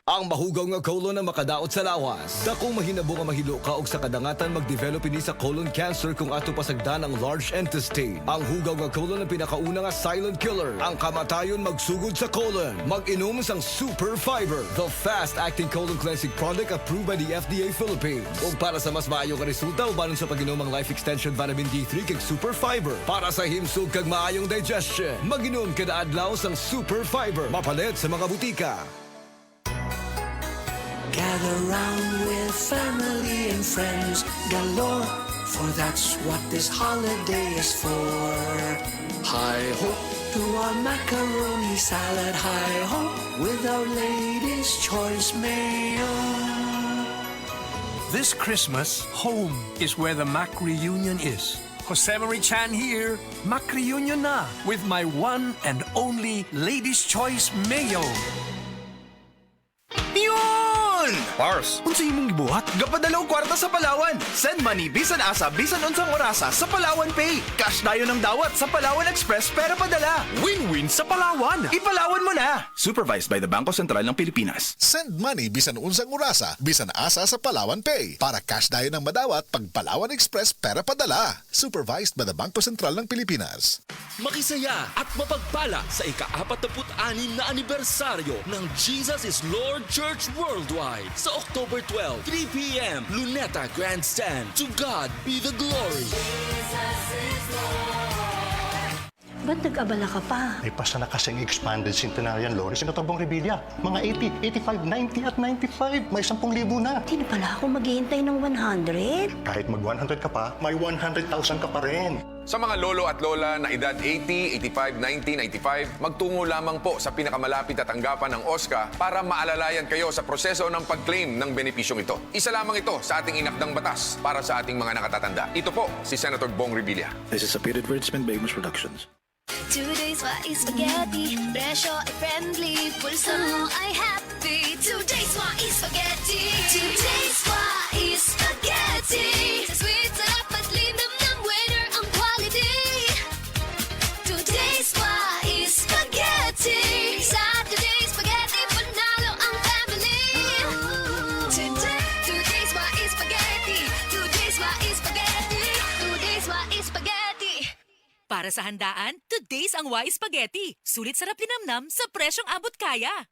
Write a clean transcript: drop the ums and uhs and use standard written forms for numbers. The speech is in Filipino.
Ang mahugaw nga colon na makadaot sa lawas. Dako mahinabo nga mahilo ka og sa kadangatan mag-develop ini sa colon cancer kung ato pasagdan ang large intestine. Ang hugaw nga colon ang pinakauna nga silent killer. Ang kamatayon magsugod sa colon. Mag-inom sang Super Fiber, the fast-acting colon cleansing product approved by the FDA Philippines. Ug para sa mas maayo nga resulta ubanon sa pag-inom ang Life Extension Vitamin D3 kag Super Fiber para sa himsog kag maayong digestion. Mag-inom kada adlaw sang Super Fiber. Mapalit sa mga butika. Gather round with family and friends galore, for that's what this holiday is for. Hi-ho to our macaroni salad, hi-ho with our Lady's Choice Mayo. This Christmas, home is where the Mac reunion is. Josemarie Chan here, Mac reunion na with my one and only Lady's Choice Mayo. Yun! Pars, unsa imong gibuhat? Gapadalaw kwarta sa Palawan. Send money bisan asa bisan unsang orasa sa Palawan Pay. Cash dayon ang dawat sa Palawan Express pero padala. Win-win sa Palawan. Ipalawan mo na. Supervised by the Bangko Sentral ng Pilipinas. Send money bisan unsang orasa, bisan asa sa Palawan Pay. Para cash dayon ng madawat pag Palawan Express pera padala. Supervised by the Bangko Sentral ng Pilipinas. Makisaya at mapagpala sa ika-46 na anibersaryo ng Jesus is Lord Church Worldwide sa October 12, 3 p.m. Luneta Grandstand. To God be the glory. Ba't nag-abala ka pa? May pasa na kasing expanded centenarian lorry sa Katabong Rebilla. Mga 80, 85, 90 at 95. May 10,000 na. Di na pala ako maghihintay ng 100. Kahit mag-100 ka pa, may 100,000 ka pa rin. Sa mga lolo at lola na edad 80, 85, 90, 95, magtungo lamang po sa pinakamalapit na tanggapan ng OSCA para maalalayan kayo sa proseso ng pag-claim ng benepisyong ito. Isa lamang ito sa ating inakdang batas para sa ating mga nakatatanda. Ito po si Senator Bong Revilla. This is a paid advertisement by Amos Productions. Today's Wais Spaghetti, presyo ay friendly, pulsa mo ay happy. Today's Wais Spaghetti, Today's Wais Spaghetti. Sa sweet, sarap at lindam ng winner ang quality. Today's Wais Spaghetti. Sa Today's Spaghetti, panalo ang family. Today's Wais Spaghetti, Today's Wais Spaghetti, Today's Wais Spaghetti. Para sa handaan, today's ang Wais Spaghetti. Sulit sarap linamnam sa presyong abot kaya.